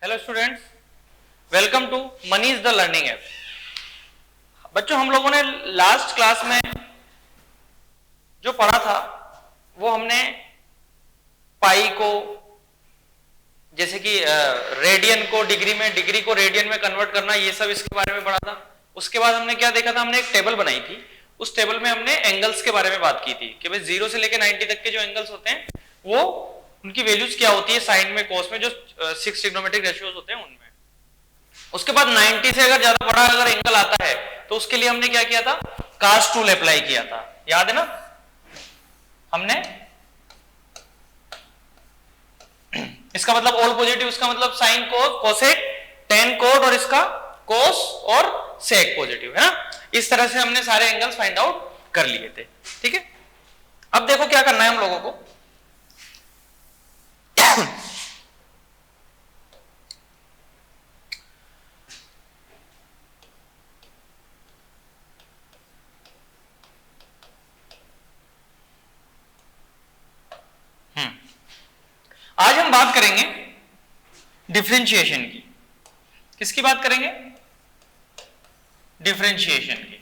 Hello students, welcome to मनीज the learning app. बच्चों, हम लोगों ने लास्ट क्लास में जो पढ़ा था वो हमने पाई को, जैसे कि रेडियन को डिग्री में, डिग्री को रेडियन में कन्वर्ट करना, ये सब इसके बारे में पढ़ा था। उसके बाद हमने क्या देखा था, हमने एक टेबल बनाई थी। उस टेबल में हमने एंगल्स के बारे में बात की थी कि भाई 0 से लेकर 90 तक के जो एंगल्स होते हैं वो उनकी वैल्यूज क्या होती है, साइन में, कोस में, जो 6 ट्रिग्नोमेट्रिक रेशियोज होते हैं उनमें। उसके बाद 90 से अगर ज्यादा बड़ा अगर एंगल आता है तो उसके लिए हमने क्या किया था, कास्ट टूल अप्लाई किया था, याद है ना हमने। इसका मतलब ऑल पॉजिटिव, इसका मतलब साइन, कोस, कोसेक, टेन, कोट, और इसका कोस और सेक पॉजिटिव है ना। इस तरह से हमने सारे एंगल्स फाइंड आउट कर लिए थे। ठीक है, अब देखो क्या करना है हम लोगों को। आज हम बात करेंगे डिफरेंशिएशन की। किसकी बात करेंगे? डिफरेंशिएशन की।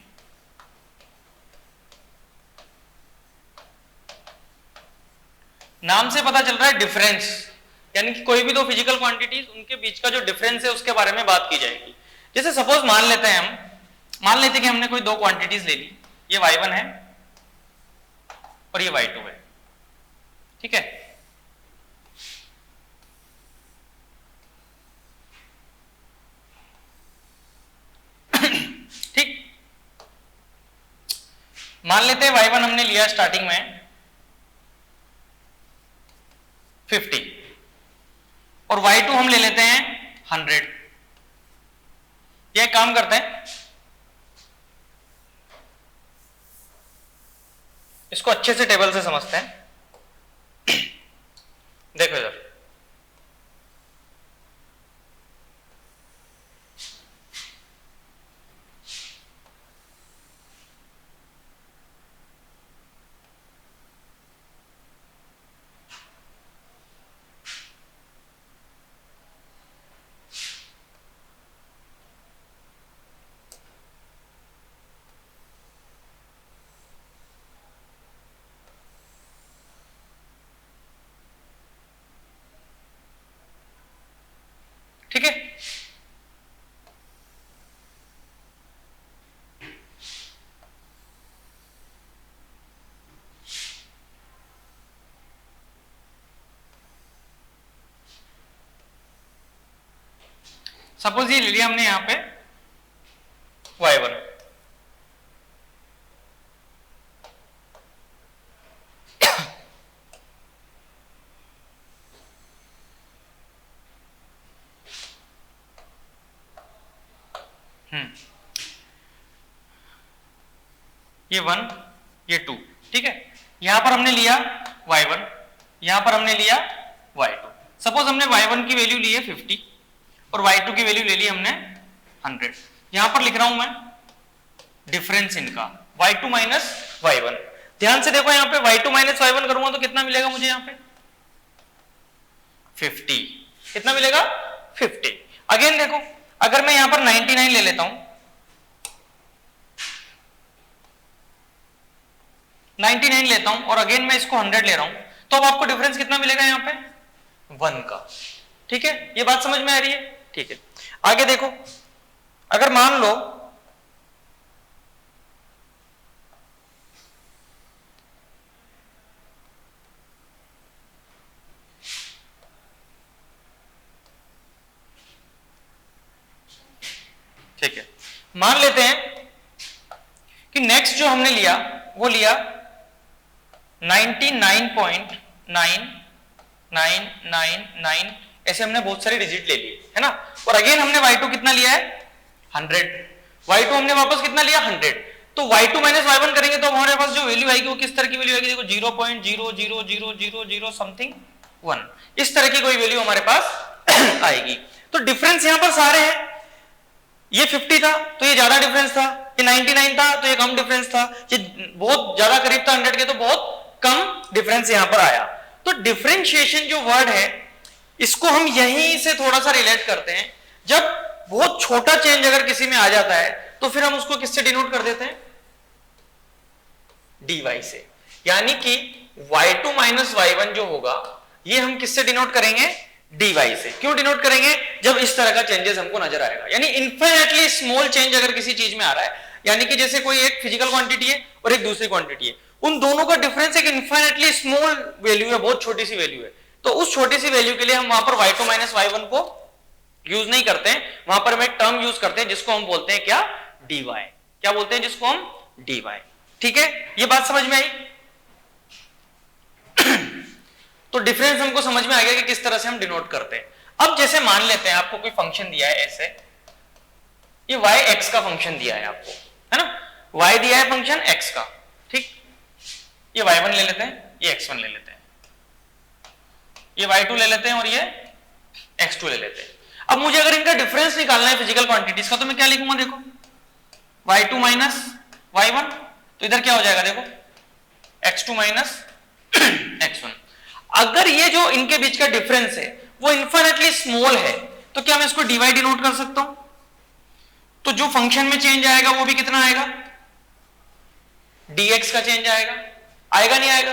नाम से पता चल रहा है डिफरेंस, यानी कि कोई भी दो फिजिकल क्वांटिटीज, उनके बीच का जो डिफरेंस है उसके बारे में बात की जाएगी। जैसे सपोज मान लेते हैं, हम मान लेते हैं कि हमने कोई दो क्वांटिटीज ले ली, ये y1 है और ये y2 है। ठीक है, ठीक, मान लेते हैं y1 हमने लिया स्टार्टिंग में 50 और y2 हम ले लेते हैं 100। ये काम करते हैं, इसको अच्छे से टेबल से समझते हैं। देखो इधर, ठीक है, सपोज ये ले लिया हमने यहां पे y1, ये 1, ये 2। ठीक है, यहां पर हमने लिया y1, यहां पर हमने लिया y2। सपोज हमने y1 की वैल्यू ली है 50 और y2 की वैल्यू ले ली हमने 100। यहां पर लिख रहा हूं मैं डिफरेंस इनका, y2 माइनस y1। ध्यान से देखो, यहां पे y2 माइनस y1 करूंगा तो कितना मिलेगा मुझे यहाँ पे? 50। कितना मिलेगा? 50। अगेन देखो, अगर मैं यहां पर 99 ले लेता हूं, 99 लेता हूं और अगेन मैं इसको 100 ले रहा हूं, तो अब आपको डिफरेंस कितना मिलेगा यहाँ पे? 1 का। ठीक है, ये बात समझ में आ रही है? ठीक है, आगे देखो, अगर मान लो ठीक है, मान लेते हैं कि नेक्स्ट जो हमने लिया वो लिया 99.9999, ऐसे हमने बहुत सारी डिजिट ले ली है ना। और अगेन हमने y2 कितना लिया है? 100। y2 हमने वापस कितना लिया? 100। तो y2 माइनस y1 करेंगे तो हमारे पास जो वैल्यू आएगी वो किस तरह की वैल्यू आएगी? देखो 0.00000 समथिंग 1, इस तरह की कोई वैल्यू हमारे पास आएगी। तो डिफरेंस यहां पर सारे हैं, ये 50 था तो ये ज्यादा डिफरेंस था, ये 99 था तो ये कम डिफरेंस था, ये बहुत ज्यादा करीब था 100 के तो बहुत कम डिफरेंस यहां पर आया। तो डिफरेंशिएशन जो वर्ड है इसको हम यहीं से थोड़ा सा रिलेट करते हैं। जब बहुत छोटा चेंज अगर किसी में आ जाता है तो फिर हम उसको किससे डिनोट कर देते हैं? dy से। यानी कि y2 माइनस y1 जो होगा ये हम किससे डिनोट करेंगे? dy से। क्यों डिनोट करेंगे? जब इस तरह का चेंजेस हमको नजर आएगा, यानी इन्फिनिटली स्मॉल चेंज अगर किसी चीज में आ रहा है, यानी कि जैसे कोई एक फिजिकल क्वांटिटी है और एक दूसरी क्वांटिटी है, उन दोनों का डिफरेंस एक इन्फिनिटली स्मॉल वैल्यू है, बहुत छोटी सी वैल्यू है, तो उस छोटी सी वैल्यू के लिए हम वहां पर y2 माइनस y1 को यूज नहीं करते हैं, वहां पर हम एक टर्म यूज करते हैं जिसको हम बोलते हैं क्या? dy। क्या बोलते हैं जिसको हम? dy। ठीक है, ये बात समझ में आई? तो डिफरेंस हमको समझ में आ गया कि किस तरह से हम डिनोट करते हैं। अब जैसे मान लेते हैं आपको कोई फंक्शन दिया है ऐसे, ये y x का फंक्शन दिया है आपको, है ना? y दिया है फंक्शन x का, ठीक? ये y1 ले लेते हैं, ये x1 ले लेते हैं, ये y2 ले लेते हैं और ये x2 ले लेते हैं। अब मुझे अगर इनका डिफरेंस निकालना है फिजिकल क्वांटिटीज का, तो मैं क्या लिखूंगा? देखो y2 माइनस y1, तो इधर क्या हो जाएगा? देखो x2 माइनस x1। अगर ये जो इनके बीच का डिफरेंस है वो इन्फिनिटली स्मॉल है, तो क्या मैं इसको dy डिनोट कर सकता हूं? तो जो फंक्शन में चेंज आएगा वो भी कितना आएगा? dx का चेंज आएगा, आएगा नहीं आएगा?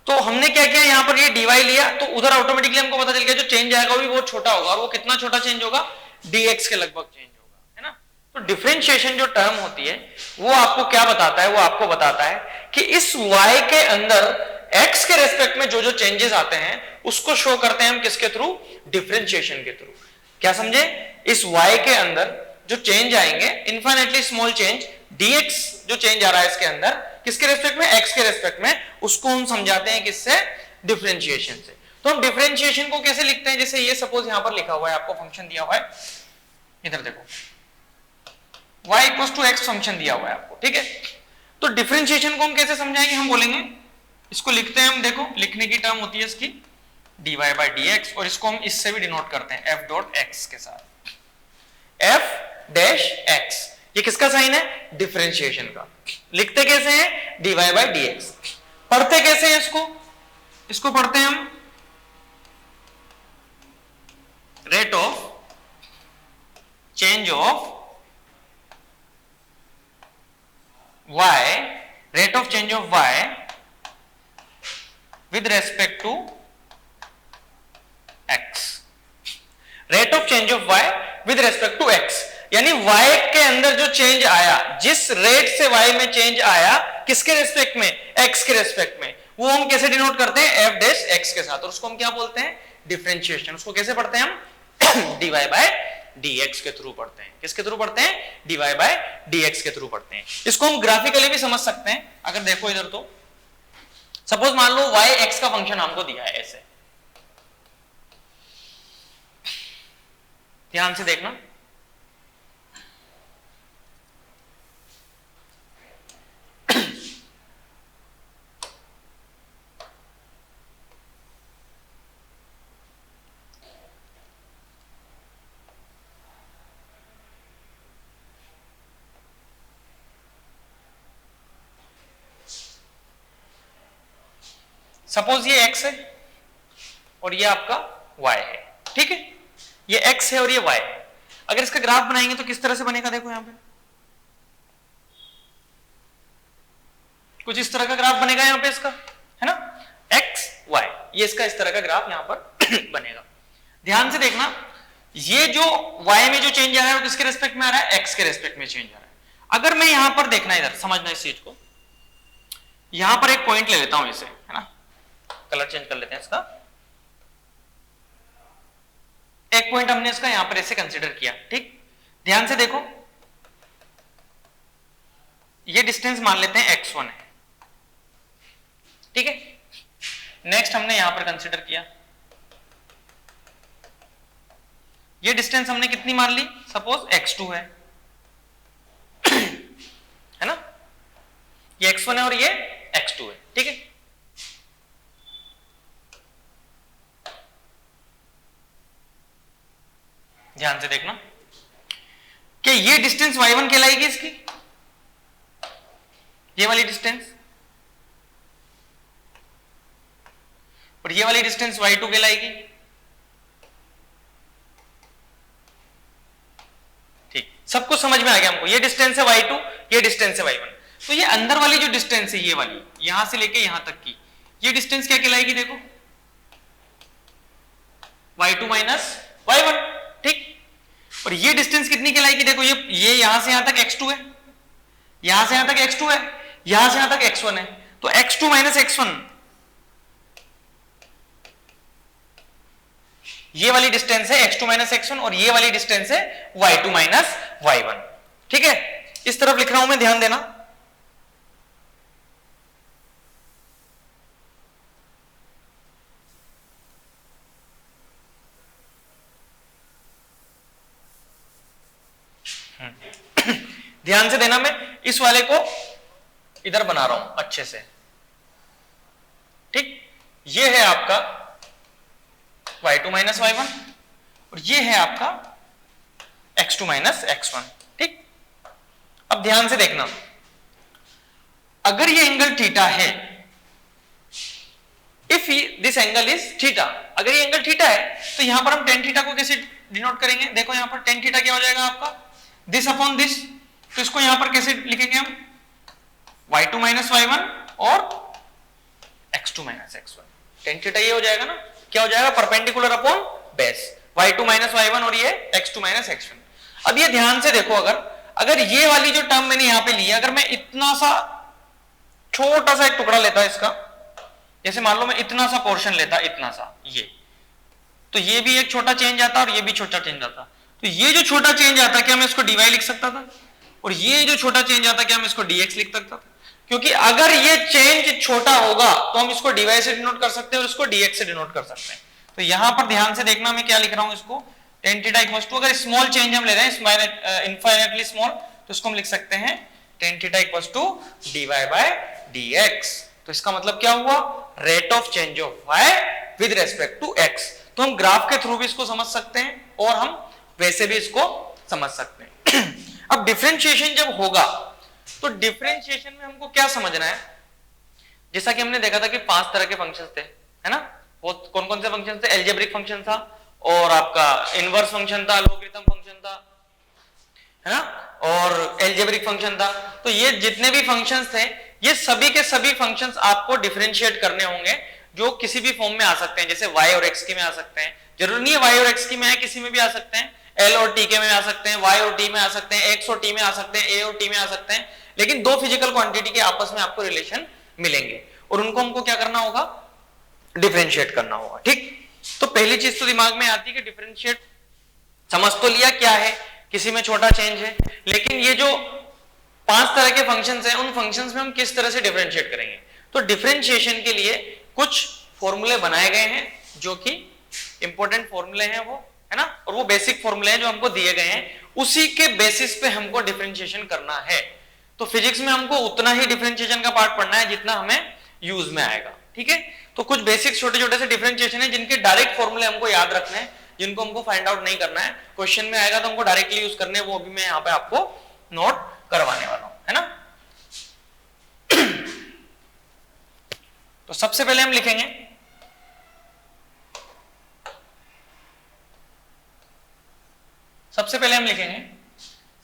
तो हमने क्या किया, यहां पर ये dy लिया, तो उधर ऑटोमेटिकली हमको पता चल गया जो चेंज आएगा वो भी बहुत छोटा होगा, और वो कितना छोटा चेंज होगा? dx के लगभग चेंज होगा, है ना? तो डिफरेंशिएशन जो टर्म होती है वो आपको क्या बताता है? वो आपको बताता है कि इस y के अंदर x के रेस्पेक्ट में जो जो चेंजेस आते हैं उसको शो करते हैं हम किसके थ्रू? डिफरेंशिएशन के थ्रू। क्या समझे? इस y के अंदर जो चेंज आएंगे, इन्फिनिटली स्मॉल चेंज, dx जो चेंज आ रहा है इसके अंदर, किसके रेस्पेक्ट में? x के रेस्पेक्ट में, उसको हम समझाते हैं किससे? डिफरेंशिएशन से। तो हम डिफरेंशिएशन को कैसे लिखते हैं? जैसे ये सपोज यहां पर लिखा हुआ है, आपको फंक्शन दिया हुआ है, इधर देखो y equal to x function दिया हुआ है आपको, ठीक है? तो डिफरेंशिएशन को हम कैसे समझाएंगे? हम बोलेंगे, इसको लिखते हैं हम, देखो लिखने की टर्म होती है इसकी dy बाई dx, और इसको हम इससे भी डिनोट करते हैं f डॉट x के साथ, f डैश x। ये किसका साइन है? डिफरेंशिएशन का। लिखते कैसे हैं? dy by dx। पढ़ते कैसे हैं इसको? इसको पढ़ते हैं हम rate of change of y, rate of change of y with respect to x, rate of change of y with respect to x। यानी y के अंदर जो चेंज आया, जिस रेट से y में चेंज आया, किसके रेस्पेक्ट में? x के रेस्पेक्ट में, वो हम कैसे डिनोट करते हैं? f डैश x के साथ, और उसको हम क्या बोलते हैं? डिफरेंशिएशन। उसको कैसे पढ़ते हैं हम? dy बाय dx के थ्रू पढ़ते हैं। किसके थ्रू पढ़ते हैं? dy बाय dx के थ्रू पढ़ते हैं। इसको हम ग्राफिकली भी समझ सकते हैं। अगर देखो इधर, तो सपोज मान लो y x का फंक्शन हमको दिया है ऐसे, ध्यान से देखना, सपोज ये x है और ये आपका y है, ठीक है? ये x है और ये y है। अगर इसका ग्राफ बनाएंगे तो किस तरह से बनेगा? देखो यहां पे कुछ इस तरह का ग्राफ बनेगा यहां पे इसका, है ना? x y, ये इसका इस तरह का ग्राफ यहां पर बनेगा। ध्यान से देखना, ये जो y में जो चेंज आ रहा है वो किसके रेस्पेक्ट में आ रहा है? x के रेस्पेक्ट में चेंज आ रहा है। अगर मैं यहां पर देखना, इधर समझना इस चीज को, यहां पर एक पॉइंट ले लेता हूं इसे, है ना? कलर चेंज कर लेते हैं इसका। एक पॉइंट हमने इसका यहां पर ऐसे कंसीडर किया, ठीक? ध्यान से देखो, ये डिस्टेंस मान लेते हैं x1 है, ठीक है? नेक्स्ट हमने यहां पर कंसीडर किया, ये डिस्टेंस हमने कितनी मान ली? सपोज x2 है, है ना? ये x1 है और ये x2 है, ठीक है? ध्यान से देखना कि ये डिस्टेंस y1 कहलाएगी इसकी, ये वाली डिस्टेंस, और ये वाली डिस्टेंस y2 कहलाएगी। सब कुछ समझ में आ गया हमको। ये डिस्टेंस है y2, ये डिस्टेंस है y1। तो ये अंदर वाली जो डिस्टेंस है, ये वाली यहां से लेके यहां तक की, ये डिस्टेंस क्या कहलाएगी? देखो y2 माइनस y1, ठीक। और ये डिस्टेंस कितनी कहलाएगी? देखो ये यहां से यहां तक x2 है, यहां से यहां तक x2 है, यहां से यहां तक x1 है। तो x2 माइनस x1, ये वाली डिस्टेंस है x2 माइनस x1, और ये वाली डिस्टेंस है y2 माइनस y1, ठीक है। इस तरफ लिख रहा हूं मैं, ध्यान देना। ध्यान से देना, मैं इस वाले को इधर बना रहा हूं अच्छे से, ठीक। ये है आपका y2 माइनस y1, और ये है आपका x2 माइनस x1, ठीक। अब ध्यान से देखना, अगर ये एंगल थीटा है, if this angle is theta, अगर ये एंगल थीटा है, तो यहां पर हम टेन थीटा को कैसे डिनोट करेंगे? देखो यहां पर टेन थीटा क्या हो जाएगा आपका? This upon this. तो इसको यहां पर कैसे लिखेंगे हम? y2 माइनस y1 और x2 minus x1। Tan theta ये हो जाएगा ना, क्या हो जाएगा? Perpendicular upon base, y2 minus y1 और ये x2 माइनस x1। अब ये ध्यान से देखो, अगर ये वाली जो टर्म मैंने यहां पे ली है, अगर मैं इतना सा छोटा सा एक टुकड़ा लेता इसका, जैसे मान लो मैं इतना सा पोर्शन लेता, इतना सा, ये, तो ये भी एक छोटा चेंज आता और ये भी छोटा चेंज आता। तो ये जो छोटा चेंज आता, क्या मैं इसको dy लिख सकता था? और ये जो छोटा चेंज आता, क्या मैं इसको dx लिख सकता था? क्योंकि अगर ये चेंज छोटा होगा तो हम इसको dy से डिनोट कर सकते हैं और इसको dx से डिनोट कर सकते हैं। तो यहां पर ध्यान से देखना, मैं क्या लिख रहा हूं इसको, tan थीटा इक्वल्स टू, अगर स्मॉल चेंज हम ले रहे हैं, इनफाइनाइटली स्मॉल, तो इसको हम लिख सकते हैं tan theta equals to dy by dx। तो इसका मतलब क्या हुआ? Rate of change of y with respect to x। तो हम ग्राफ के थ्रू भी इसको समझ सकते हैं और हम वैसे भी इसको समझ सकते हैं। अब डिफरेंशिएशन जब होगा, तो डिफरेंशिएशन में हमको क्या समझना है? जैसा कि हमने देखा था कि 5 तरह के फंक्शंस थे, है ना? वो कौन कौन से फंक्शन थे? एल्जेब्रिक फंक्शन था, और आपका इनवर्स फंक्शन था, लोगरिथम फंक्शन था, है ना, और एल्जेब्रिक फंक्शन था। तो ये जितने भी फंक्शंस थे, ये सभी के सभी फंक्शंस आपको डिफरेंशिएट करने होंगे, जो किसी भी फॉर्म में आ सकते हैं। जैसे y और x की में आ सकते हैं, जरूरी नहीं है y और x की में है, किसी में भी आ सकते हैं। l और t के में आ सकते हैं, y और t में आ सकते हैं, x और t में आ सकते हैं, a और t में आ सकते हैं। लेकिन दो फिजिकल क्वांटिटी के आपस में आपको रिलेशन मिलेंगे और उनको हमको क्या करना होगा? डिफरेंशिएट करना होगा, ठीक। तो पहली चीज तो दिमाग में आती है कि डिफरेंशिएट समझ तो लिया क्या है, किसी में छोटा चेंज है, लेकिन ये जो 5 तरह के फंक्शंस हैं, उन फंक्शंस में हम किस तरह से डिफरेंशिएट करेंगे? तो डिफरेंशिएशन के लिए कुछ फॉर्मूले बनाए गए हैं, जो कि इंपॉर्टेंट फॉर्मूले हैं वो, है ना, और वो बेसिक फॉर्मूले हैं जो हमको दिए गए हैं, उसी के बेसिस पे हमको डिफरेंशिएशन करना है। तो फिजिक्स में हमको उतना ही डिफरेंशिएशन का पार्ट पढ़ना है जितना हमें यूज में आएगा, ठीक है। तो कुछ बेसिक छोटे छोटे से डिफरेंशिएशन है, जिनके डायरेक्ट फॉर्मूले हमको याद रखने हैं, जिनको हमको फाइंड आउट नहीं करना है। क्वेश्चन में आएगा तो हमको डायरेक्टली यूज करने, वो भी मैं यहाँ पे आपको नोट करवाने वाला हूं, है ना। तो सबसे पहले हम लिखेंगे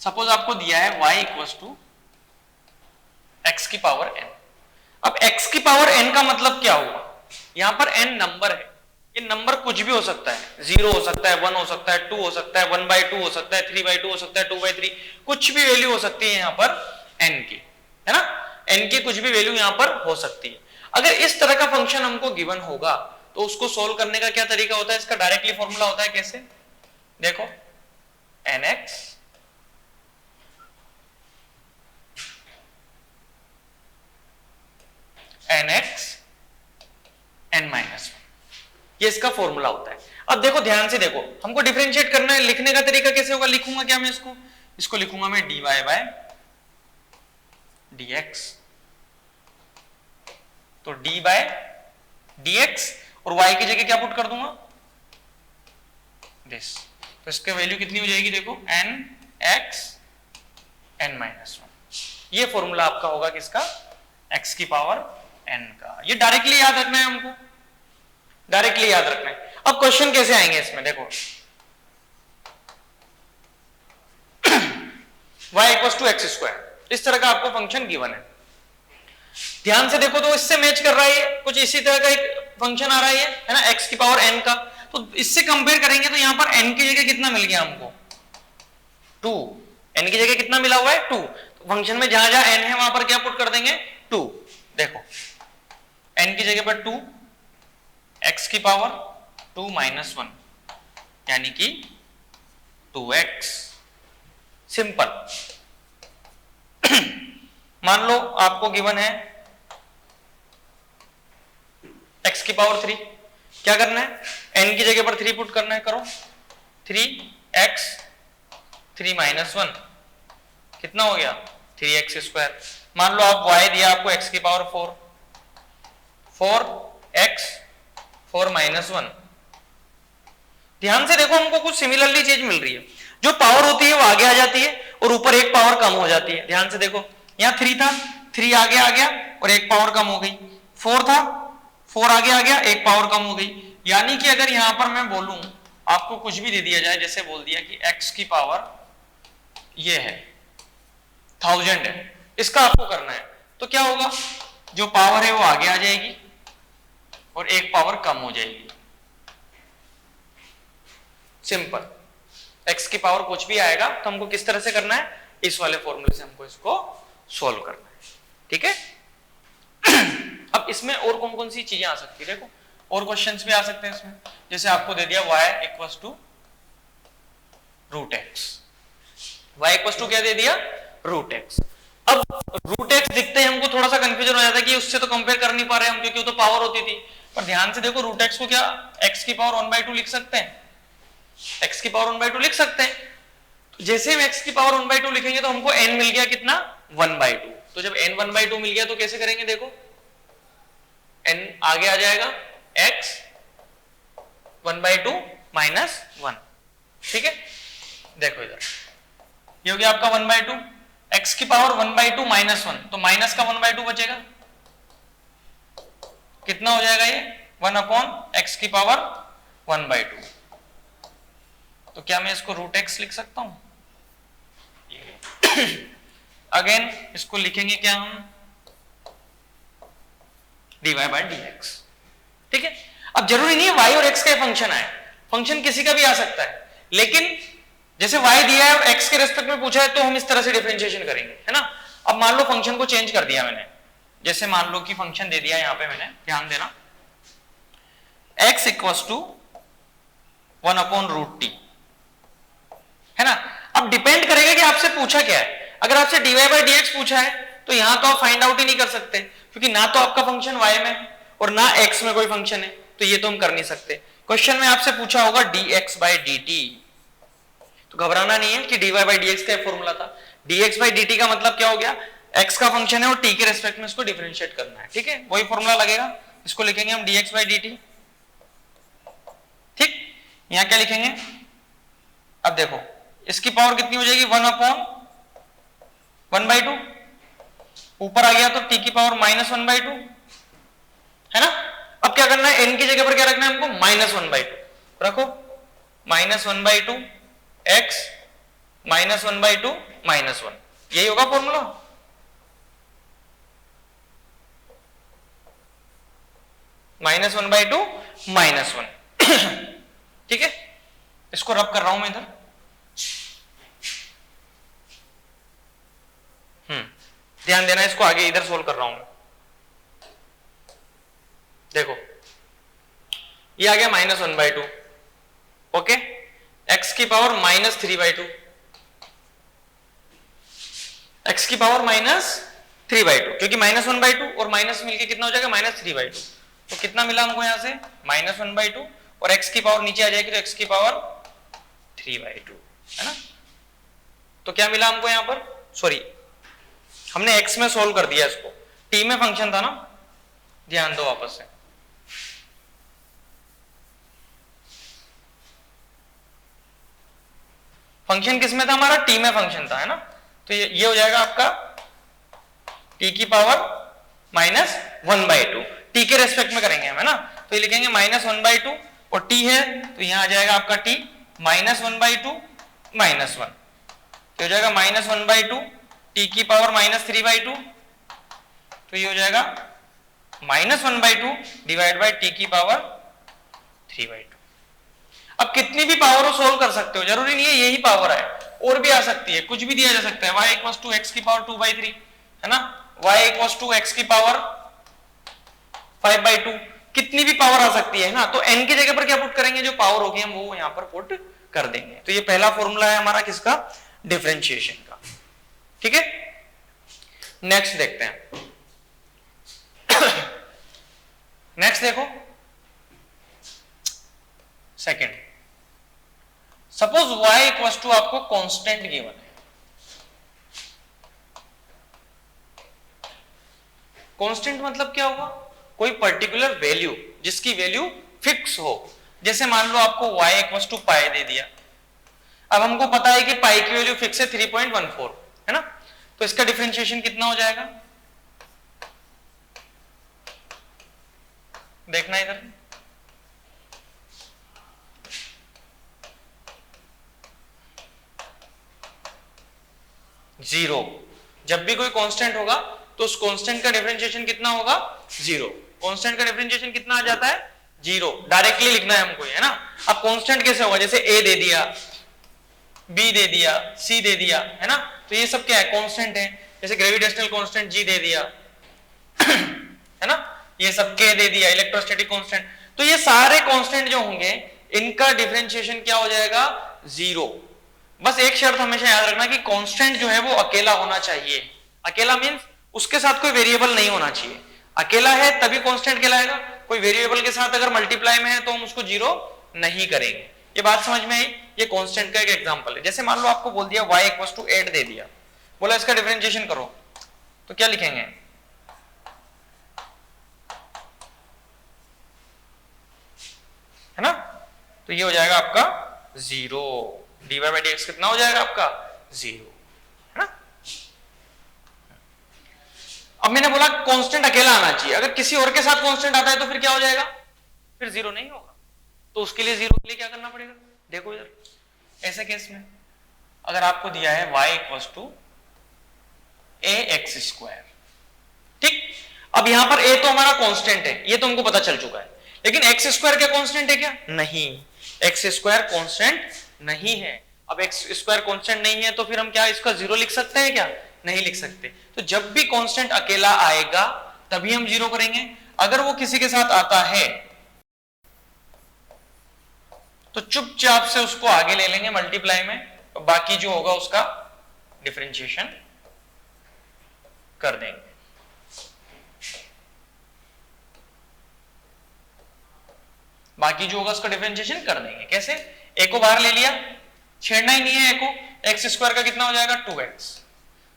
सपोज आपको दिया है y इक्वल्स टू x की पावर n। अब x की पावर n का मतलब क्या हुआ? यहां पर n नंबर है, ये नंबर कुछ भी हो सकता है, 0 हो सकता है, 1 हो सकता है, 2 हो सकता है, 1/2 हो सकता है, 3/2 हो सकता है, 2/3, कुछ भी वैल्यू हो सकती है यहां पर n की, है ना। n की कुछ भी वैल्यू यहां पर हो सकती है। अगर इस तरह का फंक्शन हमको गिवन होगा, तो उसको सोल्व करने का क्या तरीका होता है? इसका डायरेक्टली फॉर्मूला होता है, कैसे? देखो, nx n-1, ये इसका फॉर्मूला होता है। अब देखो, ध्यान से देखो, हमको डिफरेंशिएट करना है, लिखने का तरीका कैसे होगा? लिखूंगा क्या मैं इसको लिखूंगा मैं dy बाय dx। तो d बाय dx और y की जगह क्या पुट कर दूंगा? दिस। तो इसका वैल्यू कितनी हो जाएगी? देखो, nx n-1। ये फॉर्मूला आपका होगा किसका? x की पावर n का। ये डायरेक्टली याद रखना है हमको, डायरेक्टली याद रखना है। अब क्वेश्चन कैसे आएंगे इसमें? देखो, y equal to x square, इस तरह का आपको फंक्शन गिवन है। ध्यान से देखो तो इससे मैच कर रहा है, कुछ इसी तरह का एक फंक्शन आ रहा है ना, x की पावर n का। तो इससे कंपेयर करेंगे तो यहां पर n की जगह कितना मिल गया हमको, 2। n की जगह कितना मिला हुआ है, 2। तो फंक्शन में जहां जहां n है वहां पर क्या पुट कर देंगे, 2। देखो n की जगह पर 2, x की पावर 2 माइनस 1 यानी कि 2x। सिंपल। मान लो आपको गिवन है x की पावर 3, क्या करना है, n की जगह पर 3 पुट करना है, करो 3x 3 माइनस 1 कितना हो गया, 3x स्क्वायर। मान लो आप y दिया आपको x की पावर 4, 4x 4 माइनस 1। ध्यान से देखो हमको कुछ सिमिलरली चीज मिल रही है, जो पावर होती है वो आगे आ जाती है और ऊपर एक पावर कम हो जाती है। ध्यान से देखो यहां 3 था, 3 आगे आ गया और एक पावर कम हो गई, 4 था, 4 आगे आ गया, एक पावर कम हो गई। यानी कि अगर यहां पर मैं बोलूं, आपको कुछ भी दे दिया जाए, जैसे बोल दिया कि x की पावर ये है 1000 है, इसका आपको करना है, तो क्या होगा, जो पावर है वो आगे आ जाएगी और एक पावर कम हो जाएगी। सिंपल। x की पावर कुछ भी आएगा तो हमको किस तरह से करना है, इस वाले फॉर्मूले से हमको इसको सॉल्व करना है, ठीक है। अब इसमें और कौन कौन सी चीजें आ सकती है, देखो और क्वेश्चंस भी आ सकते हैं इसमें। जैसे आपको दे दिया y equal to root x, y equal to क्या दे दिया, रूट एक्स। अब रूट एक्स दिखते ही हमको थोड़ा सा कंफ्यूजन हो जाता है कि उससे तो कंपेयर कर नहीं पा रहे हम, क्योंकि वो तो पावर होती थी। पर ध्यान से देखो रूट एक्स को क्या x की पावर 1/2 लिख सकते हैं, x की पावर 1/2 लिख सकते हैं। तो जैसे हम x की पावर 1/2 लिखेंगे तो हमको n मिल गया कितना, 1/2। तो जब n 1/2 मिल गया तो कैसे करेंगे, देखो n आगे आ जाएगा, x 1/2 माइनस 1, ठीक है। देखो इधर ये हो गया आपका 1/2, x की पावर 1/2 माइनस 1, तो माइनस का 1/2 बचेगा, कितना हो जाएगा ये 1/x की पावर 1/2। तो क्या मैं इसको रूट एक्स लिख सकता हूं, अगेन इसको लिखेंगे क्या हम, dy बाय dx, ठीक है। अब जरूरी नहीं है y और x का फंक्शन आए, फंक्शन किसी का भी आ सकता है, लेकिन जैसे y दिया है और x के रेस्पेक्ट में पूछा है तो हम इस तरह से डिफरेंशिएशन करेंगे, है ना। अब मान लो फंक्शन को चेंज कर दिया मैंने, जैसे मान लो कि फंक्शन दे दिया यहां पे मैंने, ध्यान देना, x इक्वल टू 1/√t, है ना। अब डिपेंड करेगा कि आपसे पूछा क्या है। अगर आपसे dy बाय dx पूछा है तो यहां तो आप फाइंड आउट ही नहीं कर सकते, क्योंकि ना तो आपका फंक्शन y में और ना x में कोई फंक्शन है, तो ये तो हम कर नहीं सकते। क्वेश्चन में आपसे पूछा होगा dx बाय dt, तो घबराना नहीं है कि dy बाय dx का फॉर्मूला था। dx बाय dt का मतलब क्या हो गया, x का फंक्शन है और t के रेस्पेक्ट में इसको डिफरेंशिएट करना है, ठीक है। वही फॉर्मूला लगेगा, इसको लिखेंगे हम dx बाय dt, ठीक। यहां क्या लिखेंगे, अब देखो इसकी पावर कितनी हो जाएगी, 1/1/2, ऊपर आ गया तो t की पावर -1/2, है ना। अब क्या करना है, n की जगह पर क्या रखना है हमको, -1/2 रखो, -1/2 x -1/2 -1, यही होगा फॉर्मूला। -1/2 -1, ठीक है। इसको रब कर रहा हूं मैं इधर, ध्यान देना, इसको आगे इधर सोल्व कर रहा हूं। देखो ये आ गया -1/2, ओके, x की पावर -3/2, x की पावर -3/2, क्योंकि -1/2 और माइनस मिलके कितना हो जाएगा, -3/2। तो कितना मिला हमको यहां से, -1/2, और x की पावर नीचे आ जाएगी तो x की पावर 3/2, है ना। तो क्या मिला हमको यहां पर, सॉरी हमने x में सोल्व कर दिया इसको, t में फंक्शन था ना, ध्यान दो वापस से, फंक्शन किस में था हमारा, t में फंक्शन था, है ना। तो ये हो जाएगा आपका t की पावर -1/2, t के रेस्पेक्ट में करेंगे हम, है ना। तो ये लिखेंगे -1/2 और t है तो यहां आ जाएगा आपका t -1/2 -1, तो हो जाएगा -1/2 टी की पावर -3/2, तो ये हो जाएगा -1/2 डिवाइड बाई टी की पावर 3/2। अब कितनी भी पावर हो सोल्व कर सकते हो, जरूरी नहीं है यही पावर है, और भी आ सकती है, कुछ भी दिया जा सकता है। y इक्वल्स टू एक्स की पावर 2/3 है ना, y इक्वल्स टू एक्स की पावर 5/2, कितनी भी पावर आ सकती है ना। तो n की जगह पर क्या पुट करेंगे, जो पावर होगी हम वो यहां पर पुट कर देंगे। तो ये पहला फॉर्मूला है हमारा किसका, डिफरेंशिएशन का। ठीक है, नेक्स्ट देखते हैं। नेक्स्ट देखो second, suppose y equals to आपको कांस्टेंट गिवन है। कांस्टेंट मतलब क्या होगा, कोई पर्टिकुलर वैल्यू जिसकी वैल्यू फिक्स हो। जैसे मान लो आपको y इक्वल्स टू पाई दे दिया, अब हमको पता है कि पाई की वैल्यू फिक्स है 3.14 है ना, तो इसका डिफरेंशिएशन कितना हो जाएगा, देखना इधर। जीरो, जब भी कोई कांस्टेंट होगा तो उस कांस्टेंट का डिफरेंशिएशन कितना होगा, जीरो। कांस्टेंट का डिफरेंशिएशन कितना आ जाता है, जीरो। डायरेक्टली लिखना है हमको, है ना। अब कांस्टेंट कैसे होगा, जैसे a दे दिया, b दे दिया, c दे दिया, है ना, तो ये सब क्या है, कांस्टेंट है। जैसे ग्रेविटेशनल कांस्टेंट g दे दिया है ना, ये सब k दे दिया, इलेक्ट्रोस्टैटिक कांस्टेंट। तो ये सारे कांस्टेंट जो होंगे इनका डिफरेंशिएशन क्या हो जाएगा, जीरो। बस एक शर्त हमेशा याद रखना कि कांस्टेंट जो है वो अकेला होना चाहिए। अकेला मींस उसके साथ कोई वेरिएबल नहीं होना चाहिए। अकेला है तभी कांस्टेंट कहलाएगा, कोई वेरिएबल के साथ अगर मल्टीप्लाई में है तो हम उसको जीरो नहीं करेंगे। ये बात समझ में आई, ये कांस्टेंट का एक एग्जांपल है। जैसे मान लो आपको बोल दिया y इक्वल्स टू 8 दे दिया, बोला इसका डिफरेंशिएशन करो, तो क्या लिखेंगे, है ना, तो ये हो जाएगा आपका जीरो। dy बाई dx कितना हो जाएगा आपका, जीरो, है ना। अब मैंने बोला कांस्टेंट अकेला आना चाहिए, अगर किसी और के साथ कांस्टेंट आता है तो फिर क्या हो जाएगा, फिर जीरो नहीं होगा। तो उसके लिए जीरो के लिए क्या करना पड़ेगा, देखो इधर, ऐसे केस में अगर आपको दिया है y इक्वल्स टू ax², ठीक। अब यहां पर a तो हमारा कांस्टेंट है, ये तो हमको पता चल चुका है, लेकिन x² क्या कांस्टेंट है क्या, नहीं, x² कांस्टेंट नहीं है। अब x² कांस्टेंट नहीं है तो फिर हम क्या इसका जीरो लिख सकते हैं क्या, नहीं लिख सकते। तो जब भी कांस्टेंट अकेला आएगा तभी हम जीरो करेंगे। अगर वो किसी के साथ आता है तो चुपचाप से उसको आगे ले लेंगे मल्टीप्लाई में, तो बाकी जो होगा उसका डिफरेंशिएशन कर देंगे। बाकी जो होगा उसका डिफरेंशिएशन कर देंगे। कैसे, a को बाहर ले लिया, छेड़ना ही नहीं है a को, x² का कितना हो जाएगा 2x,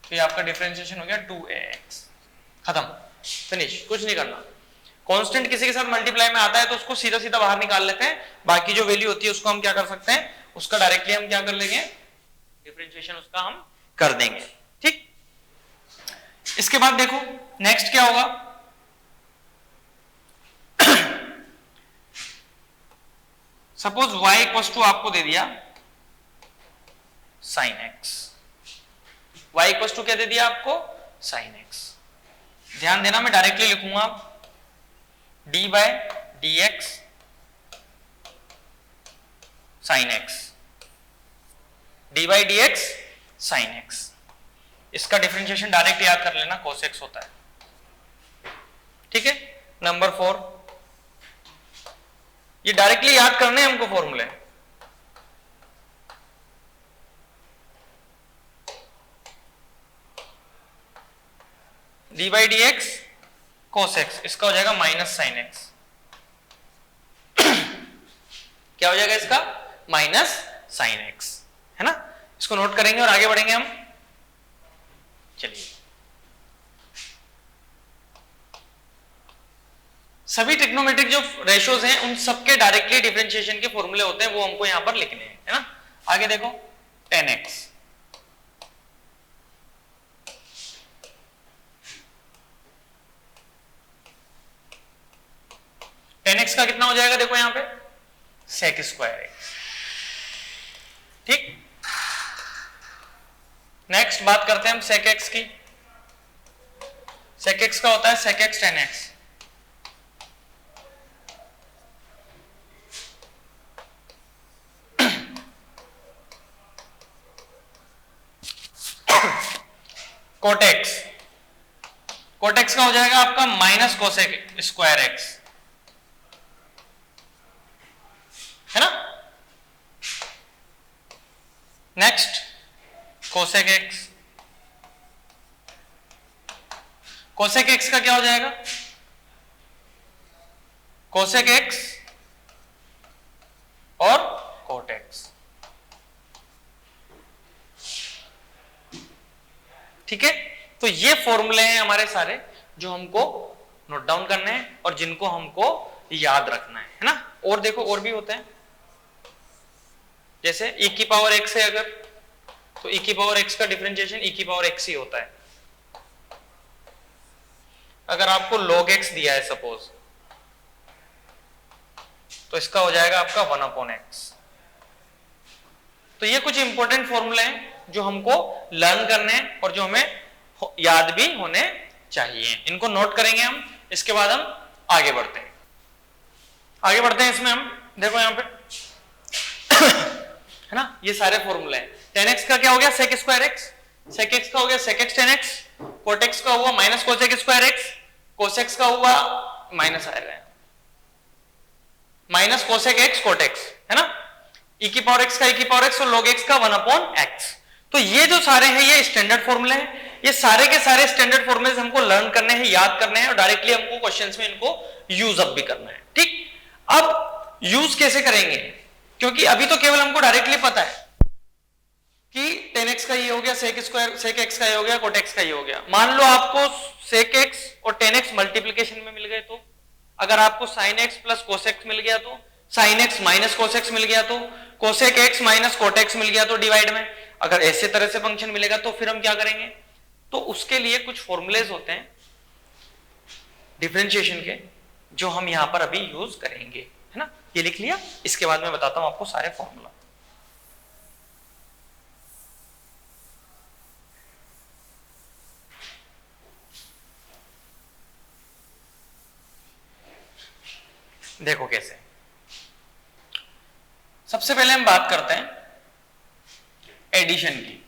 तो ये आपका डिफरेंशिएशन हो गया 2ax, खत्म, फिनिश, कुछ नहीं करना। कांस्टेंट किसी के साथ मल्टीप्लाई में आता है तो उसको सीधा सीधा बाहर निकाल लेते हैं, बाकी जो वैल्यू होती है उसको हम क्या कर सकते हैं, उसका डायरेक्टली हम क्या कर लेंगे, डिफरेंशिएशन उसका हम कर देंगे, ठीक। इसके बाद देखो नेक्स्ट क्या होगा, सपोज y इक्वल्स टू आपको दे दिया sin x, y equals to क्या दे दिया आपको, sin x। ध्यान देना मैं डायरेक्टली लिखूंगा d by dx sin x, d by dx sin x। इसका डिफरेंशिएशन डायरेक्ट याद कर लेना, cos x होता है, ठीक है। नंबर 4, ये डायरेक्टली याद करने हैं हमको फॉर्मूले, D by D x cos x, इसका हो जाएगा माइनस साइन एक्स। क्या हो जाएगा इसका, माइनस साइन एक्स, है ना। इसको नोट करेंगे और आगे बढ़ेंगे हम। चलिए, सभी ट्रिग्नोमेट्रिक जो रेशियोज हैं उन सबके डायरेक्टली डिफरेंशिएशन के फॉर्मूले होते हैं, वो हमको यहां पर लिखने हैं, है ना। आगे देखो 10x, का कितना हो जाएगा, देखो यहां पे sec² x, ठीक। नेक्स्ट बात करते हैं हम sec x की। sec x का होता है sec x tan x। cot x, cot x का हो जाएगा आपका माइनस कोसेक स्क्वायर x, है ना। Next cosec x, cosec x का क्या हो जाएगा, कोसेक x और कोट x, ठीक है। तो ये फॉर्मूले हैं हमारे सारे जो हमको नोट डाउन करने हैं और जिनको हमको याद रखना है ना। और देखो और भी होते हैं, जैसे e की पावर x है अगर, तो e की पावर x का डिफरेंशिएशन e की पावर x ही होता है। अगर आपको log x दिया है सपोज, तो इसका हो जाएगा आपका 1/x। तो ये कुछ इंपॉर्टेंट फॉर्मूले हैं जो हमको लर्न करने हैं और जो हमें याद भी होने चाहिए। इनको नोट करेंगे हम, इसके बाद हम आगे बढ़ते हैं। आगे बढ़ते हैं इसमें हम, देखो यहां पे है ना, ये सारे फॉर्मूले हैं। tan x का क्या हो गया sec square x, sec x का हो गया sec x tan x, cot x का हुआ minus cosec square x, cos x का हुआ माइनस आएगा minus cosec x cot x, है ना। e की पावर x का e की पावर x और log x का 1/x। तो ये जो सारे हैं ये स्टैंडर्ड फॉर्मूले हैं। ये सारे के सारे स्टैंडर्ड फॉर्मूले हमको लर्न करने हैं, याद करने हैं और डायरेक्टली हमको क्वेश्चंस में इनको यूज अप भी करना है, ठीक। अब यूज कैसे करेंगे, क्योंकि अभी तो केवल हमको डायरेक्टली पता है कि tan x का ये हो गया, sec x का ये हो गया, cot x का ये हो गया। मान लो आपको sec x और tan x मल्टीप्लीकेशन में मिल गए, तो अगर आपको sin x plus cos x मिल गया, तो sin x minus cos x मिल गया, तो cosec x minus cot x मिल गया, तो डिवाइड में अगर ऐसे तरह से फंक्शन मिलेगा तो फिर हम क्या करेंगे, तो उसके लिए कुछ फॉर्मूलेज होते हैं डिफरेंशिएशन के जो हम यहां पर अभी यूज करेंगे, है ना। ये लिख लिया, इसके बाद मैं बताता हूं आपको सारे फॉर्मूला। देखो कैसे, सबसे पहले हम बात करते हैं एडिशन की।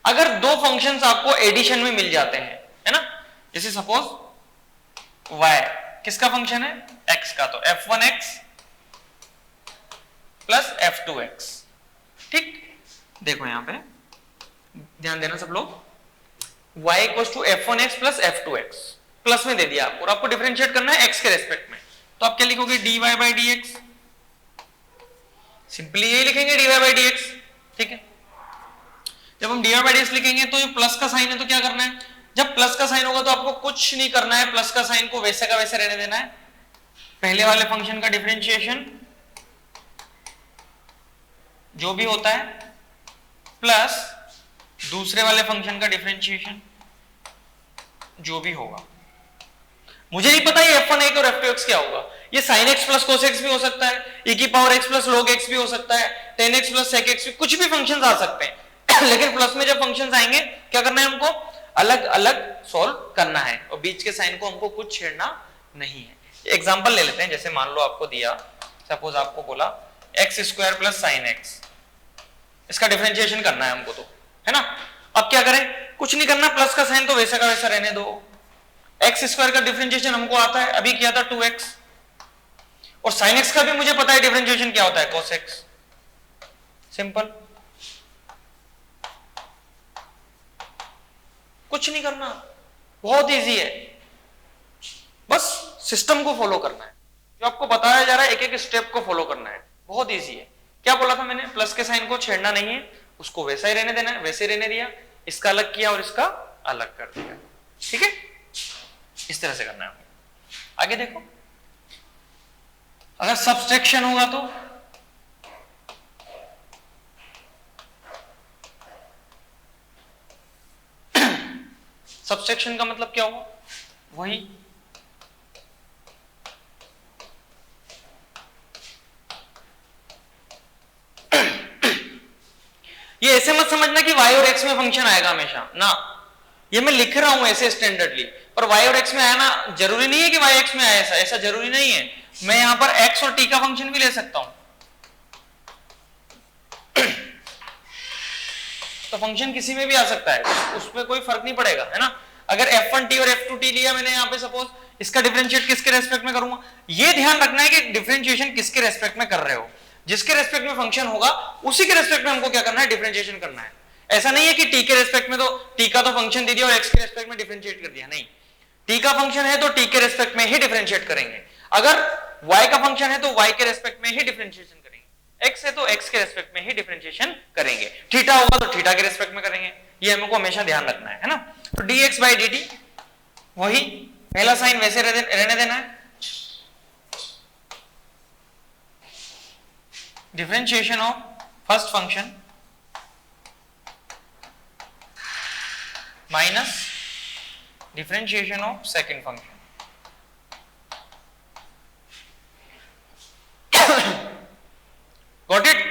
अगर दो फंक्शंस आपको एडिशन में मिल जाते हैं, है ना, जैसे सपोज y किसका फंक्शन है, x का, तो f1x प्लस f2x, ठीक। देखो यहां पे ध्यान देना सब लोग, y equals to f1x plus f2x, plus में दे दिया आपको और आपको डिफरेंशिएट करना है x के रेस्पेक्ट में, तो आप क्या लिखोगे dy बाई dx, सिंपली यही लिखेंगे dy बाई dx, ठीक है। जब हम dy बाई dx लिखेंगे तो ये प्लस का साइन है, तो क्या करना है, जब प्लस का साइन होगा तो आपको कुछ नहीं करना है, प्लस का साइन को वैसे का वैसे रहने देना है। पहले वाले फंक्शन का डिफरेंशिएशन जो भी होता है प्लस दूसरे वाले फंक्शन का डिफरेंशिएशन जो भी होगा। मुझे नहीं पता ये f1x और f2x क्या होगा, ये sin x plus cos x भी हो सकता है, e की power x plus log x भी हो सकता है, tan x plus sec x भी, कुछ भी फंक्शंस आ सकते हैं लेकिन प्लस में जब फंक्शंस आएंगे क्या करना है, हमको अलग अलग सॉल्व करना है और बीच के साइन को हमको कुछ छेड़ना नहीं है। एग्जांपल ले लेते हैं, जैसे मान लो आपको दिया, सपोज आपको बोला x square plus sin x, इसका डिफरेंशिएशन करना है हमको, तो है ना। अब क्या करें, कुछ नहीं करना, प्लस का साइन तो वैसा का वैसा रहने दो। एक्स स्क्वायर का डिफरेंशिएशन हमको आता है, अभी किया था 2x, और sin x का भी मुझे पता है डिफरेंशिएशन क्या होता है, cos x, सिंपल, कुछ नहीं करना, बहुत इजी है, बस सिस्टम को फॉलो करना है, जो आपको बताया जा रहा है एक एक स्टेप को फॉलो करना है, बहुत इजी है। क्या बोला था मैंने, प्लस के साइन को छेड़ना नहीं है, उसको वैसा ही रहने देना है, वैसे ही रहने दिया, इसका अलग किया और इसका अलग कर दिया, ठीक है, इस तरह से करना है। आगे देखो, अगर सब्सट्रैक्शन होगा तो सब्सट्रैक्शन का मतलब क्या हुआ, वही ये ऐसे मत समझना कि y और x में फंक्शन आएगा हमेशा ना, ये मैं लिख रहा हूं ऐसे स्टैंडर्डली, पर y और x में आया ना, जरूरी नहीं है कि y x में आए, ऐसा जरूरी नहीं है। मैं यहां पर x और t का फंक्शन भी ले सकता हूं। तो फंक्शन किसी में भी आ सकता है, उसमें कोई फर्क नहीं पड़ेगा, है ना। अगर f1t और f2t लिया मैंने यहाँ पे, सपोज इसका डिफरेंशिएट किसके रेस्पेक्ट में करूंगा, ये ध्यान रखना है कि डिफरेंशिएशन किसके रेस्पेक्ट में कर रहे हो। जिसके रेस्पेक्ट में फंक्शन होगा उसी के रेस्पेक्ट में हमको क्या करना है, डिफरेंशिएशन करना है। ऐसा नहीं है कि t के रेस्पेक्ट में तो t का तो फंक्शन दे दिया और x के रेस्पेक्ट में डिफरेंशिएट कर दिया, नहीं। t का फंक्शन है तो t के रेस्पेक्ट में ही डिफरेंशिएट करेंगे, अगर y का फंक्शन है तो y के रेस्पेक्ट में ही डिफरेंशिएशन करेंगे, x है तो x के रेस्पेक्ट में ही डिफरेंशिएशन करेंगे, थीटा होगा तो थीटा के रेस्पेक्ट में करेंगे। ये हमको हमेशा ध्यान रखना है ना। तो dx by dt वही पहला साइन वैसे रहने देना है, differentiation of first function minus differentiation of second function. Got it?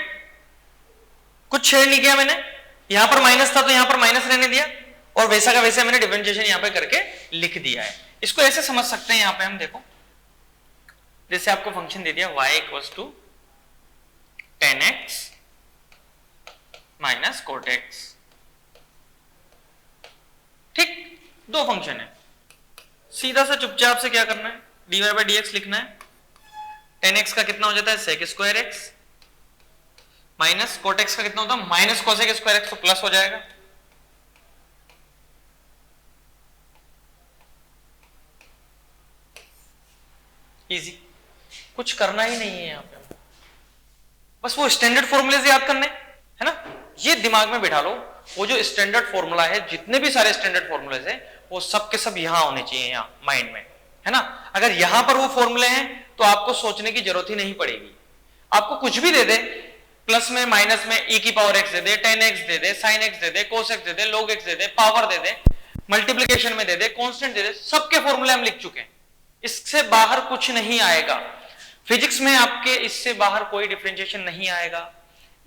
कुछ छेड़ नहीं किया मैंने, यहां पर माइनस था तो यहां पर माइनस रहने दिया, और वैसा का वैसा मैंने डिफरेंशिएशन यहां पे करके लिख दिया है। इसको ऐसे समझ सकते हैं, यहां पे हम देखो, जैसे आपको फंक्शन दे दिया y equals to 10x minus cot x, ठीक, दो फंक्शन है, सीधा सा चुपचाप से क्या करना है, dy by dx लिखना है। 10x का कितना हो जाता है, sec square x, minus cot x का कितना होता है, माइनस कोसेक स्क्वायर x, तो प्लस हो जाएगा। इजी, कुछ करना ही नहीं है यहां पे, बस वो स्टैंडर्ड फॉर्मूले याद करने, है ना। ये दिमाग में बिठा लो, वो जो स्टैंडर्ड फॉर्मूला है, जितने भी सारे स्टैंडर्ड फॉर्मूले हैं, वो सब के सब यहां होने चाहिए, यहां माइंड में, है ना। अगर यहां पर वो फॉर्मूले हैं तो आपको सोचने की जरूरत ही नहीं पड़ेगी। आपको कुछ भी दे दे, प्लस में माइनस में e की पावर x दे दे, 10x दे दे, sin x दे दे, cos x दे दे, log x दे दे, पावर दे दे, मल्टीप्लिकेशन में दे दे, कांस्टेंट दे दे, सबके फॉर्मूले हम लिख चुके हैं। इससे बाहर कुछ नहीं आएगा फिजिक्स में, आपके इससे बाहर कोई डिफरेंशिएशन नहीं आएगा,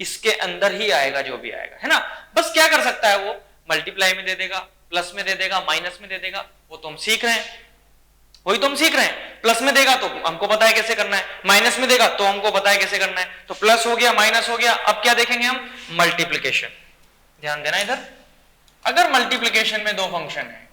इसके अंदर ही आएगा जो भी आएगा, है ना। बस क्या कर सकता है वो, मल्टीप्लाई में दे देगा, प्लस में दे देगा, माइनस में दे देगा, वो तो हम सीख रहे हैं, वही तो हम सीख रहे हैं। प्लस में देगा तो हमको पता है कैसे करना है, माइनस में देगा तो हमको पता है कैसे करना है। तो प्लस हो गया, माइनस हो गया, अब क्या देखेंगे हम, मल्टीप्लिकेशन। ध्यान देना इधर, अगर मल्टीप्लिकेशन में दो फंक्शन है,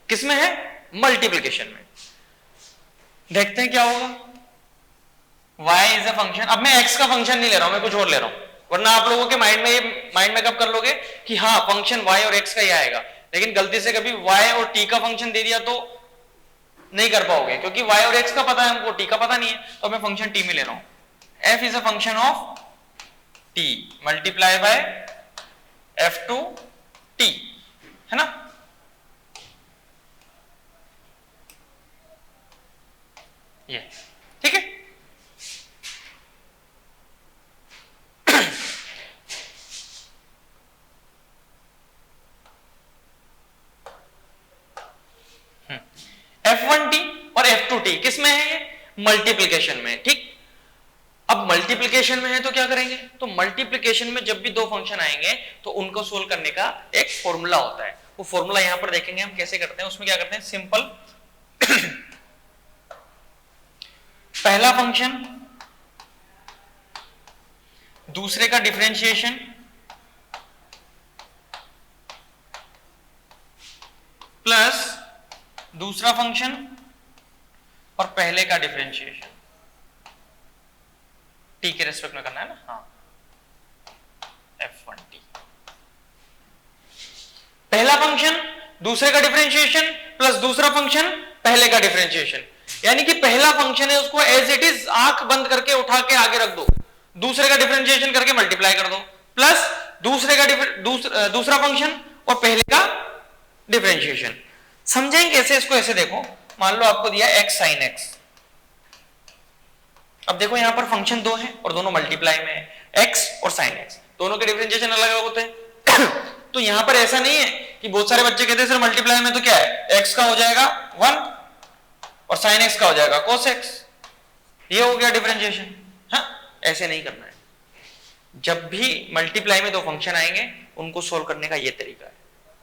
किसमें है, मल्टीप्लिकेशन में, देखते हैं क्या होगा। y इज अ फंक्शन, अब मैं x का फंक्शन नहीं ले रहा हूं, मैं कुछ और ले रहा हूं, वरना आप लोगों के माइंड में ये माइंड में कब कर लोगे कि हाँ फंक्शन y और x का ही आएगा, लेकिन गलती से कभी y और t का फंक्शन दे दिया तो नहीं कर पाओगे, क्योंकि y और x का पता है हमको, t का पता नहीं है, तो मैं फंक्शन t में ले रहा हूं। f is a function of t multiply by f2t, है ना। ये ठीक है, f1t और f2t किस में है, ये मल्टीप्लिकेशन में, ठीक। अब मल्टीप्लिकेशन में है तो क्या करेंगे, तो मल्टीप्लिकेशन में जब भी दो फंक्शन आएंगे तो उनको सोल्व करने का एक फॉर्मूला होता है, वो फॉर्मूला यहां पर देखेंगे हम कैसे करते हैं। उसमें क्या करते हैं, सिंपल पहला फंक्शन दूसरे का डिफरेंशिएशन प्लस दूसरा फंक्शन और पहले का डिफरेंशिएशन, t के रेस्पेक्ट में करना है ना, हाँ f1t। पहला फंक्शन दूसरे का डिफरेंशिएशन प्लस दूसरा फंक्शन पहले का डिफरेंशिएशन, यानी कि पहला फंक्शन है उसको एज इट इज आंख बंद करके उठा के आगे रख दो, दूसरे का डिफरेंशिएशन करके मल्टीप्लाई कर दो, प्लस दूसरे का दूसरा फंक्शन और पहले का डिफरेंशिएशन। समझेंगे कैसे इसको, ऐसे देखो, मान लो आपको दिया x sin x, अब देखो यहां पर फंक्शन दो है और दोनों मल्टीप्लाई में है, x और sin x, दोनों के डिफरेंशिएशन अलग अलग होते हैं तो यहां पर ऐसा नहीं है कि बहुत सारे बच्चे कहते हैं सर मल्टीप्लाई में तो क्या है, x का हो जाएगा 1 और साइन x का हो जाएगा cos x, ये हो गया डिफरेंशिएशन। हाँ, ऐसे नहीं करना है। जब भी मल्टीप्लाई में दो फंक्शन आएंगे उनको सोल्व करने का ये तरीका है,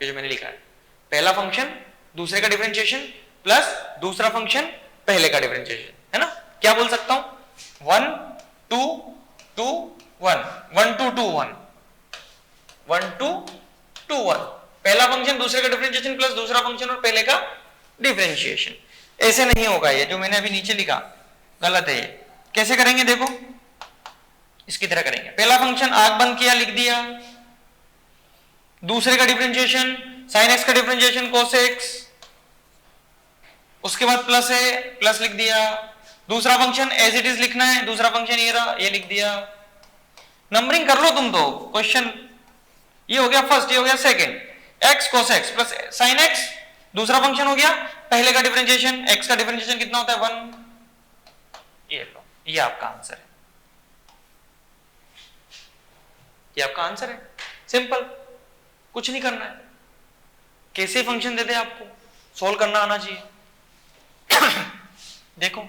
ये जो मैंने लिखा है, पहला फंक्शन दूसरे का डिफरेंशिएशन प्लस दूसरा फंक्शन पहले का डिफरेंशिएशन, है ना। क्या बोल सकता हूं, 1 2 2 1 1 2 2 1 1 2 2 1, पहला फंक्शन दूसरे का डिफरेंशिएशन प्लस दूसरा फंक्शन और पहले का डिफरेंशिएशन। ऐसे नहीं होगा, ये जो मैंने अभी नीचे लिखा गलत है। ये कैसे करेंगे, देखो इसकी तरह करेंगे। पहला फंक्शन आग बंद किया, लिख दिया, दूसरे का डिफरेंशिएशन साइन एक्स का डिफरेंशिएशन cos x, उसके बाद प्लस है, प्लस लिख दिया, दूसरा फंक्शन एज इट इज लिखना है, दूसरा फंक्शन ये रहा, ये लिख दिया। नंबरिंग कर लो तुम तो, क्वेश्चन ये हो गया फर्स्ट, ये हो गया second, x cos x plus sign x, दूसरा फंक्शन हो गया पहले का डिफरेंशिएशन, x का डिफरेंशिएशन कितना होता है 1, ये लो, ये आपका आंसर है, ये आपका आंसर है। सिंपल, कुछ नहीं करना है, कैसे फंक्शन देते हैं आपको सोल्व करना आना चाहिए। देखो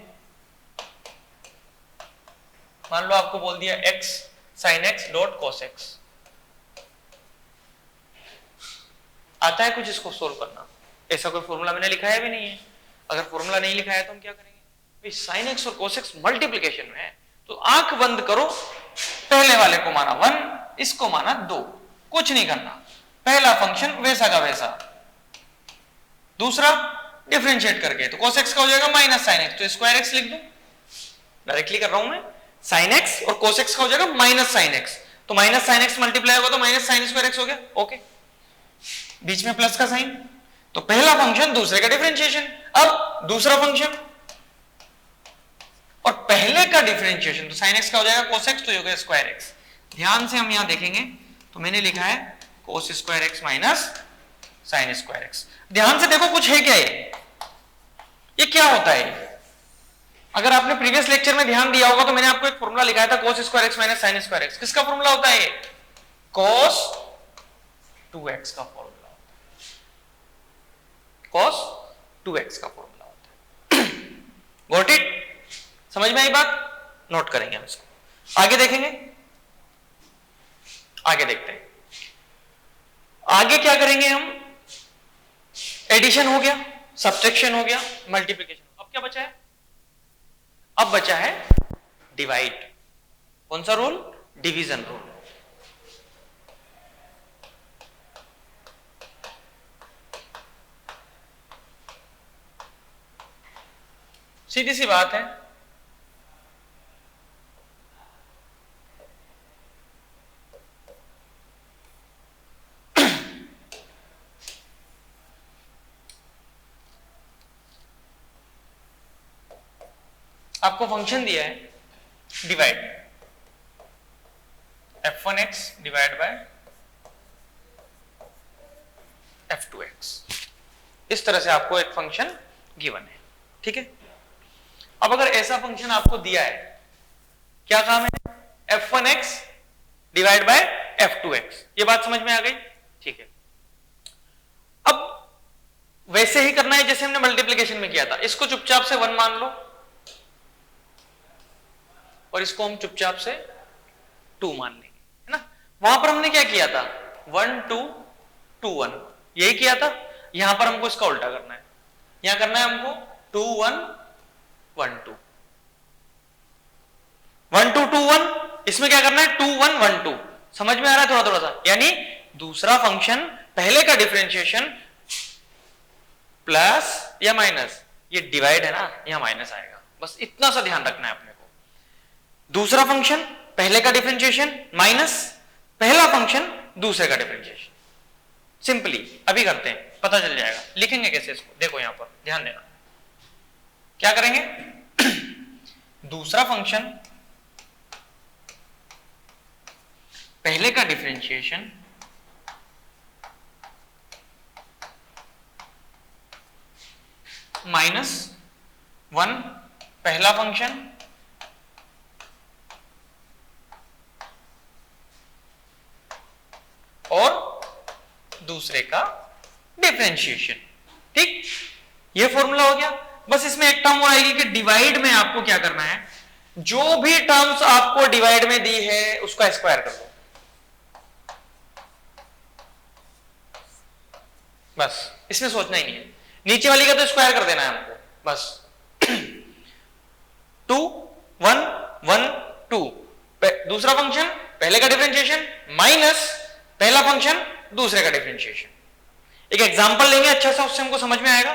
मान लो आपको बोल दिया x sin x dot cos x, आता है कुछ इसको सोल्व करना, ऐसा कोई फॉर्मूला मैंने लिखाया भी नहीं है। अगर फॉर्मूला नहीं लिखा है तो हम क्या करेंगे, sin x और cos x मल्टीप्लिकेशन में है तो आंख बंद करो, पहले वाले को माना 1, इसको माना 2, कुछ नहीं करना, पहला फंक्शन वैसा का वैसा, दूसरा डिफरेंशिएट करके, तो cos x का हो जाएगा माइनस साइन x, तो स्क्वायर x लिख दो, डायरेक्टली कर रहा हूं मैं, sin x और cos x का हो जाएगा माइनस साइन x, तो माइनस साइन x मल्टीप्लाई होगा तो माइनस साइन स्क्वायर x हो गया, ओके, बीच में प्लस का साइन, तो पहला फंक्शन दूसरे का डिफरेंशिएशन, अब दूसरा फंक्शन और पहले का डिफरेंशिएशन, तो sin x का हो जाएगा cos x, तो ये हो गया स्क्वायर x। ध्यान से हम यहां देखेंगे तो मैंने लिखा है cos square x minus sine square x। ध्यान से देखो कुछ है क्या, ये क्या होता है। अगर आपने प्रीवियस लेक्चर में ध्यान दिया होगा तो मैंने आपको एक फॉर्मूला लिखाया था cos square x minus sine square x। किसका फॉर्मूला होता है, cos 2x का फॉर्मूला होता है, cos 2x का फॉर्मूला होता है। गॉट इट, समझ में आई बात, नोट करेंगे हम इसको, आगे देखेंगे, आगे देखते हैं। आगे क्या करेंगे हम, एडिशन हो गया, सब्ट्रैक्शन हो गया, मल्टीप्लिकेशन, अब क्या बचा है, अब बचा है डिवाइड। कौन सा रूल, डिवीजन रूल। सीधी सी बात है, आपको फंक्शन दिया है divide, f1x divide by f2x, इस तरह से आपको एक फंक्शन गिवन है, ठीक है। अब अगर ऐसा फंक्शन आपको दिया है, क्या काम है, f1x डिवाइड बाय f2x, ये बात समझ में आ गई, ठीक है। अब वैसे ही करना है जैसे हमने मल्टीप्लिकेशन में किया था, इसको चुपचाप से 1 मान लो और इसको हम चुपचाप से 2 मान लेंगे, है ना। वहां पर हमने क्या किया था, 1 2 2 1, यही किया था। यहां पर हमको इसका उल्टा करना है, यहां करना है हमको 2 1 1 2 1 2 2 1, इसमें क्या करना है 2 1 1 2, समझ में आ रहा है थोड़ा थोड़ा सा, यानी दूसरा फंक्शन पहले का डिफरेंशिएशन प्लस या माइनस, ये डिवाइड है ना, यहां माइनस आएगा, बस इतना सा ध्यान रखना है अपने को। दूसरा फंक्शन पहले का डिफरेंशिएशन माइनस पहला फंक्शन दूसरे का डिफरेंशिएशन, सिंपली अभी करते हैं, पता चल जाएगा। लिखेंगे कैसे इसको, देखो यहां पर ध्यान देना, क्या करेंगे दूसरा फंक्शन पहले का डिफरेंशिएशन माइनस 1 पहला फंक्शन और दूसरे का डिफरेंशिएशन। ठीक, ये फॉर्मूला हो गया। बस इसमें एक टर्म और आएगी कि डिवाइड में आपको क्या करना है, जो भी टर्म्स आपको डिवाइड में दी है उसका स्क्वायर कर दो, बस इसमें सोचना ही नहीं है। नीचे वाली का तो स्क्वायर कर देना है हमको बस। 2 1 1 2, दूसरा फंक्शन पहले का डिफरेंशिएशन माइनस पहला फंक्शन दूसरे का डिफरेंशिएशन। एक एग्जांपल लेंगे अच्छा सा, उससे हमको समझ में आएगा।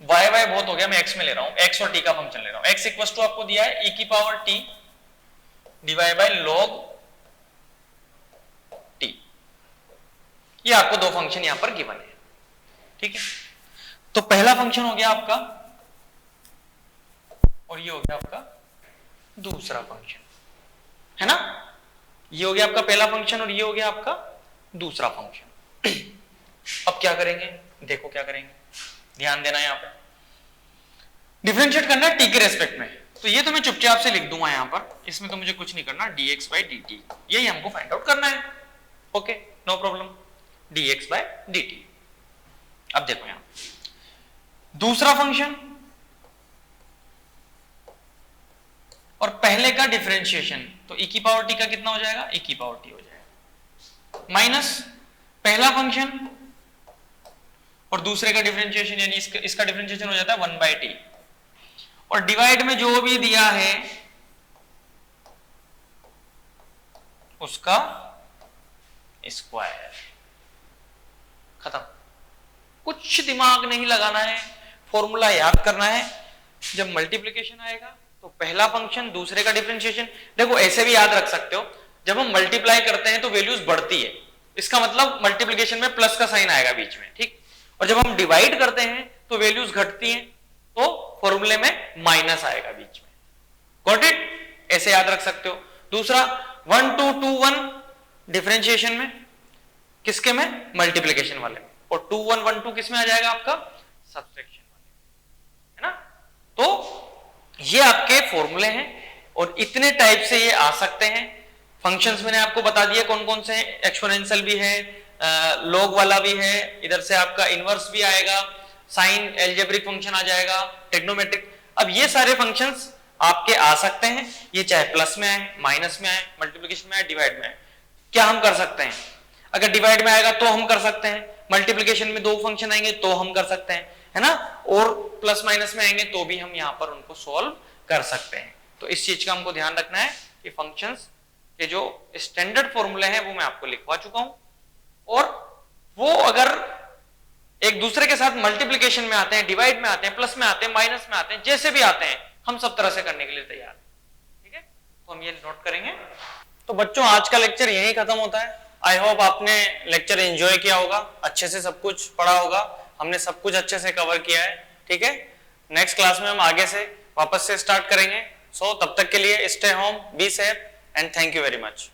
वाई वाई बहुत हो गया, मैं एक्स में ले रहा हूं, एक्स और टी का फंक्शन ले रहा हूं। एक्स इक्वल टू आपको दिया है e की power T divide by log T. ये आपको दो फंक्शन यहां पर गिवन है, ठीक है। तो पहला फंक्शन हो गया आपका और ये हो गया आपका दूसरा फंक्शन, है ना। ये हो गया आपका पहला फंक्शन और ये हो गया आपका दूसरा फंक्शन। अब क्या करेंगे, देखो क्या करेंगे, ध्यान देना यहां पे। डिफरेंशिएट करना है टी के रेस्पेक्ट में, तो ये तो मैं चुपचाप से लिख दूंगा यहां पर, इसमें तो मुझे कुछ नहीं करना। dx बाई dt, यही हमको फाइंड आउट करना है। Okay, no problem, dx by dt। अब देखो यहां दूसरा फंक्शन और पहले का डिफरेंशिएशन, तो e की पावर t का कितना हो जाएगा, e की पावर t हो जाएगा, माइनस पहला फंक्शन और दूसरे का डिफरेंशिएशन, यानी इसका डिफरेंशिएशन हो जाता है 1 बाई टी, और डिवाइड में जो भी दिया है उसका स्क्वायर। खत्म, कुछ दिमाग नहीं लगाना है, फॉर्मूला याद करना है। जब मल्टीप्लिकेशन आएगा तो पहला फंक्शन दूसरे का डिफरेंशिएशन। देखो ऐसे भी याद रख सकते हो, जब हम मल्टीप्लाई करते हैं तो वैल्यूज बढ़ती है, इसका मतलब मल्टीप्लिकेशन में प्लस का साइन आएगा बीच में, ठीक। और जब हम डिवाइड करते हैं तो वैल्यूज घटती हैं, तो फॉर्मूले में माइनस आएगा बीच में। गॉट इट, ऐसे याद रख सकते हो। दूसरा 1 2 2 1 डिफरेंशिएशन में, किसके में, मल्टीप्लिकेशन वाले में, और 2 1 1 2 किस में आ जाएगा आपका, सब्ट्रैक्शन वाले, है ना। तो ये आपके फॉर्मूले हैं और इतने टाइप से ये आ सकते हैं। फंक्शंस मैंने आपको बता दिया कौन कौन से हैं, एक्सपोनेंशियल भी है, लॉग वाला भी है, इधर से आपका इनवर्स भी आएगा, साइन एल्जेब्रिक फंक्शन आ जाएगा, ट्रिग्नोमेट्रिक। अब ये सारे फंक्शंस आपके आ सकते हैं, ये चाहे प्लस में आए, माइनस में आए, मल्टीप्लिकेशन में आए, डिवाइड में आए। क्या हम कर सकते हैं, अगर डिवाइड में आएगा तो हम कर सकते हैं, मल्टीप्लिकेशन में दो फंक्शन आएंगे तो हम कर सकते हैं, है ना, और प्लस माइनस में आएंगे तो भी हम यहां पर उनको सॉल्व कर सकते हैं। तो इस चीज का हमको ध्यान रखना है कि फंक्शंस के जो स्टैंडर्ड फॉर्मूले हैं वो मैं आपको लिखवा चुका हूं, और वो अगर एक दूसरे के साथ मल्टीप्लिकेशन में आते हैं, डिवाइड में आते हैं, प्लस में आते हैं, माइनस में आते हैं, जैसे भी आते हैं, हम सब तरह से करने के लिए तैयार हैं, ठीक है। तो हम ये नोट करेंगे। तो बच्चों आज का लेक्चर यहीं खत्म होता है। आई होप आपने लेक्चर एंजॉय किया होगा, अच्छे से सब कुछ पढ़ा होगा, हमने सब कुछ अच्छे से कवर किया है, ठीक है। नेक्स्ट क्लास में हम आगे से वापस से स्टार्ट करेंगे। सो तब तक के लिए stay home, be safe and thank you very much.